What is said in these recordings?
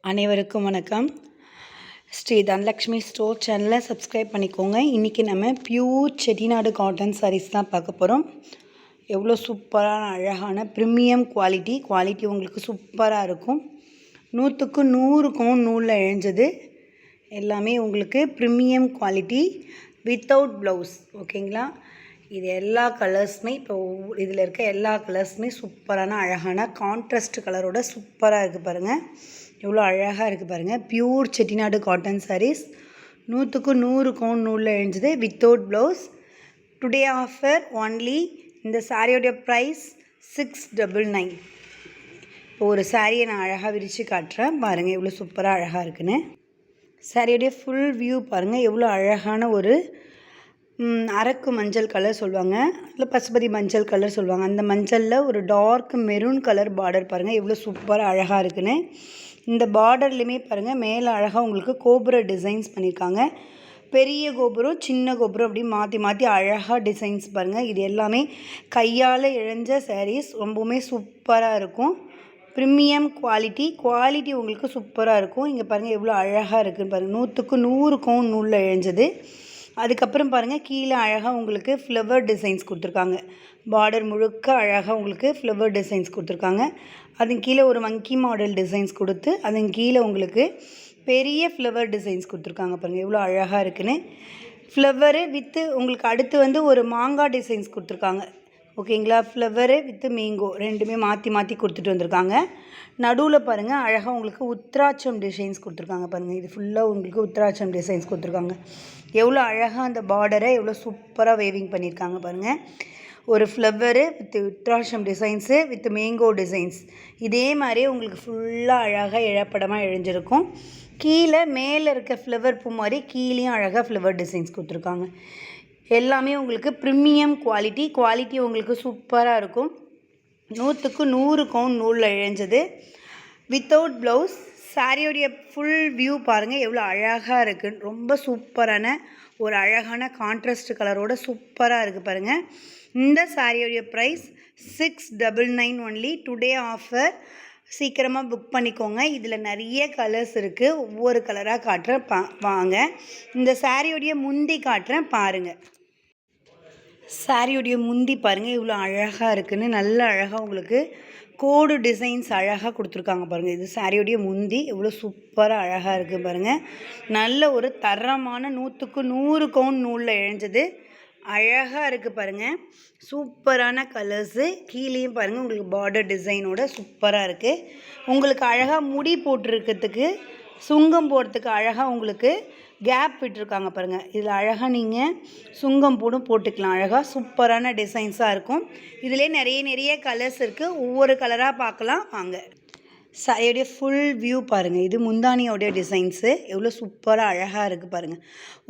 அனைவருக்கும் வணக்கம். ஸ்ரீ தனலக்ஷ்மி ஸ்டோர் சேனலை சப்ஸ்கிரைப் பண்ணிக்கோங்க. இன்றைக்கி நம்ம பியூர் செட்டிநாடு காட்டன் சாரீஸ் தான் பார்க்க போகிறோம். எவ்வளோ சூப்பரான அழகான ப்ரீமியம் குவாலிட்டி உங்களுக்கு சூப்பராக இருக்கும். 100க்கு 100 கவுண்ட் நூலில் இழைஞ்சது. எல்லாமே உங்களுக்கு ப்ரீமியம் குவாலிட்டி வித்தவுட் ப்ளவுஸ். ஓகேங்களா? இது எல்லா கலர்ஸுமே இப்போ இதில் இருக்க எல்லா கலர்ஸுமே சூப்பரான அழகான கான்ட்ராஸ்ட் கலரோட சூப்பராக இருக்குது பாருங்கள். எவ்வளோ அழகாக இருக்குது பாருங்கள். பியூர் செட்டிநாடு காட்டன் சாரீஸ் 100க்கு 100 கவுண்ட் நூலில் எழுஞ்சது without blouse. Today offer only. இந்த சாரியோடைய ப்ரைஸ் 699. இப்போ ஒரு சாரியை நான் அழகாக விரித்து காட்டுறேன் பாருங்கள். எவ்வளோ சூப்பராக அழகாக இருக்குன்னு. சாரியோடைய ஃபுல் வியூ பாருங்கள். எவ்வளோ அழகான ஒரு அரக்கு மஞ்சள் கலர் சொல்லுவாங்க, இல்லை பசுபதி மஞ்சள் கலர் சொல்லுவாங்க. அந்த மஞ்சளில் ஒரு டார்க் மெரூன் கலர் பார்டர் பாருங்கள் எவ்வளோ சூப்பராக அழகாக இருக்குன்னு. இந்த பார்டர்லையுமே பாருங்கள் மேலே அழகாக உங்களுக்கு கோபுர டிசைன்ஸ் பண்ணியிருக்காங்க. பெரிய கோபுரம் சின்ன கோபுரம் அப்படி மாற்றி மாற்றி அழகாக டிசைன்ஸ் பாருங்கள். இது எல்லாமே கையால் இழைஞ்ச சாரீஸ். ரொம்பவுமே சூப்பராக இருக்கும். ப்ரீமியம் குவாலிட்டி உங்களுக்கு சூப்பராக இருக்கும். இங்கே பாருங்கள் எவ்வளோ அழகாக இருக்குதுன்னு பாருங்கள். 100க்கு 100 கவுண்ட் நூலில் இழைஞ்சது. அதுக்கப்புறம் பாருங்கள் கீழே அழகாக உங்களுக்கு ஃப்ளவர் டிசைன்ஸ் கொடுத்துருக்காங்க. பார்டர் முழுக்க அழகாக உங்களுக்கு ஃப்ளவர் டிசைன்ஸ் கொடுத்துருக்காங்க. அதன் கீழே ஒரு மங்கி மாடல் டிசைன்ஸ் கொடுத்து அதன் கீழே உங்களுக்கு பெரிய ஃப்ளவர் டிசைன்ஸ் கொடுத்துருக்காங்க பாருங்கள் எவ்வளோ அழகாக இருக்குன்னு. ஃப்ளவரு வித்து உங்களுக்கு அடுத்து ஒரு மாங்காய் டிசைன்ஸ் கொடுத்துருக்காங்க. ஓகேங்களா? ஃப்ளவரு வித்து மேங்கோ ரெண்டுமே மாற்றி மாற்றி கொடுத்துட்டு வந்திருக்காங்க. நடுவில் பாருங்கள் அழகாக உங்களுக்கு உத்ராட்சம் டிசைன்ஸ் கொடுத்துருக்காங்க பாருங்கள். இது ஃபுல்லாக உங்களுக்கு உத்ராட்சம் டிசைன்ஸ் கொடுத்துருக்காங்க. எவ்வளோ அழகாக அந்த பார்டரை எவ்வளோ சூப்பராக வேவிங் பண்ணியிருக்காங்க பாருங்கள். ஒரு ஃப்ளவரு வித் உத்ராட்சம் டிசைன்ஸு வித் மேங்கோ டிசைன்ஸ். இதே மாதிரியே உங்களுக்கு ஃபுல்லாக அழகாக இழப்படமாக இழைஞ்சிருக்கும். கீழே மேலே இருக்க ஃப்ளவர் பூ மாதிரி கீழேயும் அழகாக ஃப்ளவர் டிசைன்ஸ் கொடுத்துருக்காங்க. எல்லாமே உங்களுக்கு ப்ரீமியம் குவாலிட்டி உங்களுக்கு சூப்பராக இருக்கும். 100க்கு 100 கவுண்ட் நூலில் இழைஞ்சது வித்தவுட் ப்ளவுஸ். சாரியோடைய ஃபுல் வியூ பாருங்கள் எவ்வளோ அழகாக இருக்குன்னு. ரொம்ப சூப்பரான ஒரு அழகான கான்ட்ராஸ்ட் கலரோட சூப்பராக இருக்குது பாருங்கள். இந்த சாரியோடைய ப்ரைஸ் 699 ஒன்லி. Today offer. சீக்கிரமாக புக் பண்ணிக்கோங்க. இதில் நிறைய கலர்ஸ் இருக்குது. ஒவ்வொரு கலராக காட்டுறேன் வாங்க. இந்த சாரியோடைய முந்தி காட்டுறேன் பாருங்கள். சாரியோடைய முந்தி பாருங்கள் இவ்வளோ அழகாக இருக்குன்னு. நல்ல அழகாக உங்களுக்கு கோடு டிசைன்ஸ் அழகாக கொடுத்துருக்காங்க பாருங்கள். இது சாரியோடைய முந்தி எவ்வளோ சூப்பராக அழகாக இருக்குது பாருங்கள். நல்ல ஒரு தரமான 100க்கு 100 கவுண்ட் நூலில் இழைஞ்சது. அழகாக இருக்குது பாருங்கள். சூப்பரான கலர்ஸு. கீழேயும் பாருங்கள் உங்களுக்கு பார்டர் டிசைனோட சூப்பராக இருக்குது. உங்களுக்கு அழகாக முடி போட்டிருக்கிறதுக்கு சுங்கம் போடுறதுக்கு அழகாக உங்களுக்கு கேப் விட்டுருக்காங்க பாருங்கள். இதில் அழகாக நீங்கள் சுங்கம் போட்டுக்கலாம். அழகாக சூப்பரான டிசைன்ஸாக இருக்கும். இதிலே நிறைய கலர்ஸ் இருக்குது. ஒவ்வொரு கலராக பார்க்கலாம் வாங்க. சாரியோடைய ஃபுல் வியூ பாருங்கள். இது முந்தானியோடைய டிசைன்ஸு எவ்வளோ சூப்பராக அழகாக இருக்குது பாருங்கள்.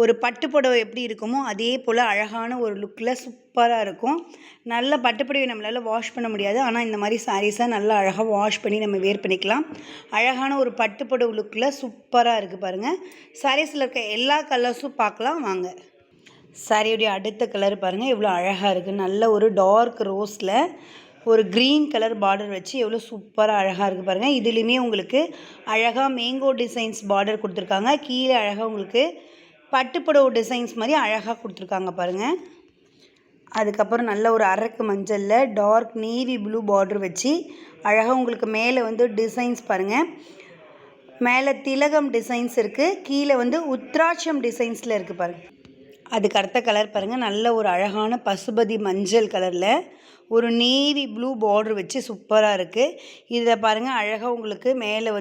ஒரு பட்டு புடவை எப்படி இருக்குமோ அதே போல் அழகான ஒரு லுக்கில் சூப்பராக இருக்கும். நல்ல பட்டு புடவை நம்மளால் வாஷ் பண்ண முடியாது. ஆனால் இந்த மாதிரி சாரீஸை நல்லா அழகாக வாஷ் பண்ணி நம்ம வேர் பண்ணிக்கலாம். அழகான ஒரு பட்டு புடவை லுக்கில் சூப்பராக இருக்குது பாருங்கள். சாரீஸில் இருக்க எல்லா கலர்ஸும் பார்க்கலாம் வாங்க. சாரியோடைய அடுத்த கலர் பாருங்கள் எவ்வளோ அழகாக இருக்குது. நல்ல ஒரு டார்க் ரோஸில் ஒரு க்ரீன் கலர் பார்டர் வச்சு எவ்வளோ சூப்பராக அழகாக இருக்குது பாருங்கள். இதுலேயுமே உங்களுக்கு அழகாக மேங்கோ டிசைன்ஸ் பார்டர் கொடுத்துருக்காங்க. கீழே அழகாக உங்களுக்கு பட்டுப்புடவை டிசைன்ஸ் மாதிரி அழகாக கொடுத்துருக்காங்க பாருங்கள். அதுக்கப்புறம் நல்ல ஒரு அரக்கு மஞ்சளில் டார்க் நேவி ப்ளூ பார்டர் வச்சு அழகாக உங்களுக்கு மேலே டிசைன்ஸ் பாருங்கள். மேலே திலகம் டிசைன்ஸ் இருக்குது. கீழே உத்ராட்சம் டிசைன்ஸில் இருக்குது பாருங்கள். அதுக்கு அடுத்த கலர் பாருங்கள். நல்ல ஒரு அழகான பசுபதி மஞ்சள் கலரில் ஒரு நேவி ப்ளூ பார்டர் வச்சு சூப்பராக இருக்குது. இதில் பாருங்கள் அழகாக உங்களுக்கு மேலே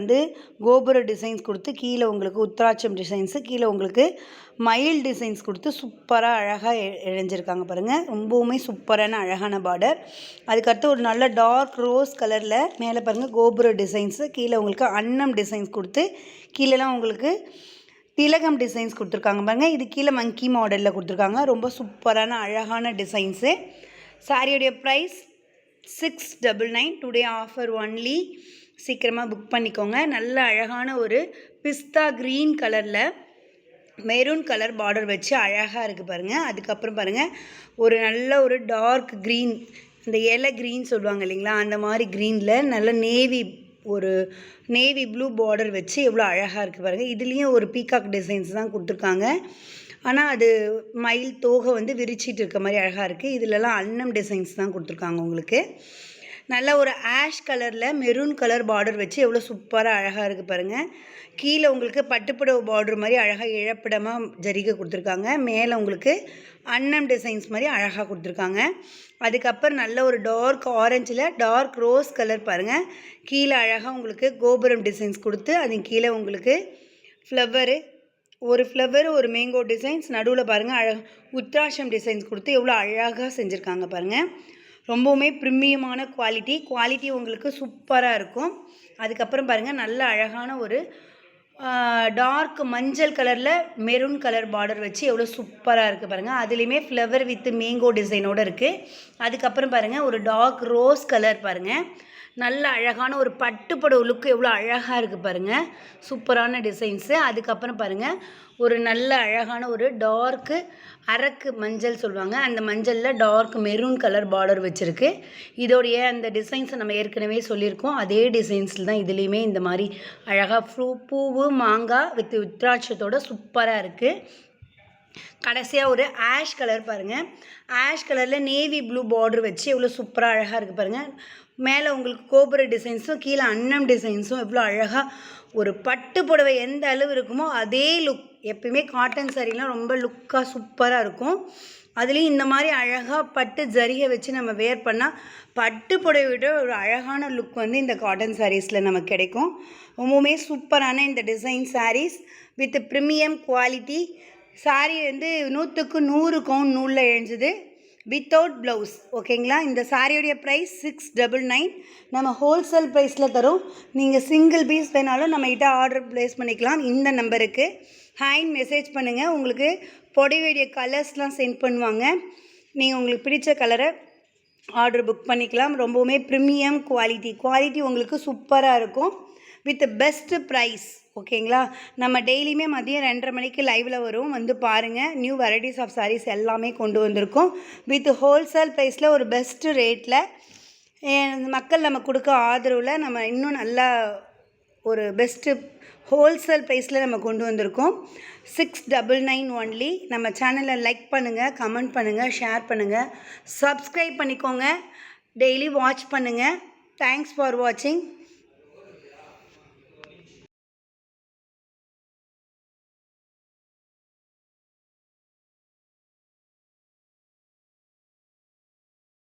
கோபுர டிசைன்ஸ் கொடுத்து கீழே உங்களுக்கு உத்ராட்சம் டிசைன்ஸு கீழே உங்களுக்கு மயில் டிசைன்ஸ் கொடுத்து சூப்பராக அழகாக இழைஞ்சிருக்காங்க பாருங்கள். ரொம்பவுமே சூப்பரான அழகான பார்டர். அதுக்கடுத்து ஒரு நல்ல டார்க் ரோஸ் கலரில் மேலே பாருங்கள் கோபுர டிசைன்ஸு கீழே உங்களுக்கு அன்னம் டிசைன்ஸ் கொடுத்து கீழெலாம் உங்களுக்கு திலகம் டிசைன்ஸ் கொடுத்துருக்காங்க பாருங்கள். இது கீழே மங்கி மாடலில் கொடுத்துருக்காங்க. ரொம்ப சூப்பரான அழகான டிசைன்ஸு. சாரியோடைய ப்ரைஸ் 699. Today offer only. சீக்கிரமாக புக் பண்ணிக்கோங்க. நல்ல அழகான ஒரு பிஸ்தா க்ரீன் கலரில் மெரூன் கலர் பார்டர் வச்சு அழகாக இருக்குது பாருங்கள். அதுக்கப்புறம் பாருங்கள் ஒரு நல்ல ஒரு டார்க் க்ரீன், இந்த இலை க்ரீன் சொல்லுவாங்க இல்லைங்களா, அந்த மாதிரி க்ரீனில் நல்ல நேவி ஒரு நேவி ப்ளூ பார்டர் வச்சு எவ்வளோ அழகாக இருக்குது பாருங்கள். இதுலேயும் ஒரு பீகாக் டிசைன்ஸ் தான் கொடுத்துருக்காங்க. ஆனால் அது மயில் தோகை வந்து விரிச்சிட்டு இருக்க மாதிரி அழகாக இருக்குது. இதிலலாம் அன்னம் டிசைன்ஸ் தான் கொடுத்துருக்காங்க உங்களுக்கு. நல்ல ஒரு ஆஷ் கலரில் மெரூன் கலர் பார்டர் வச்சு எவ்வளோ சூப்பராக அழகாக இருக்குது பாருங்கள். கீழே உங்களுக்கு பட்டுப்புடவை பார்டர் மாதிரி அழகாக இழப்பிடமாக ஜரிகை கொடுத்துருக்காங்க. மேலே உங்களுக்கு அன்னம் டிசைன்ஸ் மாதிரி அழகாக கொடுத்துருக்காங்க. அதுக்கப்புறம் நல்ல ஒரு டார்க் ஆரஞ்சில் டார்க் ரோஸ் கலர் பாருங்கள். கீழே அழகாக உங்களுக்கு கோபுரம் டிசைன்ஸ் கொடுத்து அது கீழே உங்களுக்கு ஃப்ளவரு, ஒரு ஃப்ளவர், ஒரு மேங்கோ டிசைன்ஸ், நடுவில் பாருங்கள் அழகாக உத்ராட்சம் டிசைன்ஸ் கொடுத்து எவ்வளோ அழகாக செஞ்சுருக்காங்க பாருங்கள். ரொம்பவுமே ப்ரீமியமான குவாலிட்டி உங்களுக்கு சூப்பராக இருக்கும். அதுக்கப்புறம் பாருங்கள் நல்ல அழகான ஒரு டார்க் மஞ்சள் கலரில் மெரூன் கலர் பார்டர் வச்சு எவ்வளோ சூப்பராக இருக்குது பாருங்கள். அதுலேயுமே ஃப்ளவர் வித் மேங்கோ டிசைனோடு இருக்குது. அதுக்கப்புறம் பாருங்கள் ஒரு டார்க் ரோஸ் கலர் பாருங்கள். நல்ல அழகான ஒரு பட்டுப்புடவை லுக்கு எவ்வளோ அழகாக இருக்குது பாருங்கள். சூப்பரான டிசைன்ஸு. அதுக்கப்புறம் பாருங்கள் ஒரு நல்ல அழகான ஒரு டார்க்கு அரக்கு மஞ்சள் சொல்லுவாங்க, அந்த மஞ்சளில் டார்க் மெரூன் கலர் பார்டர் வச்சுருக்கு. இதோடைய அந்த டிசைன்ஸை நம்ம ஏற்கனவே சொல்லியிருக்கோம். அதே டிசைன்ஸில் தான் இதுலேயுமே இந்த மாதிரி அழகாக பூவு மாங்காய் வித் உத்ராட்சத்தோட சூப்பராக இருக்குது. கடைசியாக ஒரு ஆஷ் கலர் பாருங்கள். ஆஷ் கலரில் நேவி ப்ளூ பார்டர் வச்சு எவ்வளோ சூப்பராக அழகாக இருக்குது பாருங்கள். மேலே உங்களுக்கு கோபுர டிசைன்ஸும் கீழே அன்னம் டிசைன்ஸும் எவ்வளோ அழகாக ஒரு பட்டு புடவை எந்த அளவு இருக்குமோ அதே லுக். எப்பயுமே காட்டன் சாரீலாம் ரொம்ப லுக்காக சூப்பராக இருக்கும். அதுலேயும் இந்த மாதிரி அழகாக பட்டு ஜரிகை வச்சு நம்ம வேர் பண்ணால் பட்டு புடவை விட ஒரு அழகான லுக் வந்து இந்த காட்டன் சாரீஸில் நமக்கு கிடைக்கும். ரொம்பவுமே சூப்பரான இந்த design sarees with premium quality. Saree வந்து 100க்கு 100 கவுண்ட் நூலில் எழுஞ்சுது வித்தவுட் ப்ளவுஸ். ஓகேங்களா. இந்த சாரியோடைய ப்ரைஸ் 699. நம்ம ஹோல்சேல் ப்ரைஸில் தரோம். நீங்கள் சிங்கிள் பீஸ் வேணாலும் நம்மகிட்ட ஆர்டர் ப்ளேஸ் பண்ணிக்கலாம். இந்த நம்பருக்கு ஹேண்ட் மெசேஜ் பண்ணுங்கள். உங்களுக்கு புடவையுடைய கலர்ஸ்லாம் சென்ட் பண்ணுவாங்க. நீங்கள் உங்களுக்கு பிடிச்ச கலரை ஆர்டர் புக் பண்ணிக்கலாம். ரொம்பவுமே ப்ரீமியம் குவாலிட்டி உங்களுக்கு சூப்பராக இருக்கும் வித் பெஸ்ட்டு ப்ரைஸ். ஓகேங்களா. நம்ம டெய்லியுமே மதியம் 2:30 மணிக்கு லைவில் வரும், வந்து பாருங்கள். நியூ வெரைட்டிஸ் ஆஃப் சாரீஸ் எல்லாமே கொண்டு வந்திருக்கோம். வித் ஹோல்சேல் ப்ரைஸில் ஒரு பெஸ்ட்டு ரேட்டில் மக்கள் நம்ம கொடுக்க ஆதரவில் நம்ம இன்னும் நல்லா ஒரு பெஸ்ட்டு ஹோல்சேல் ப்ரைஸில் நம்ம கொண்டு வந்திருக்கோம். 699 ஒன்லி. நம்ம சேனலை லைக் பண்ணுங்கள், கமெண்ட் பண்ணுங்கள், ஷேர் பண்ணுங்கள், சப்ஸ்கிரைப் பண்ணிக்கோங்க, டெய்லி வாட்ச் பண்ணுங்கள். தேங்க்ஸ் ஃபார் வாட்சிங்.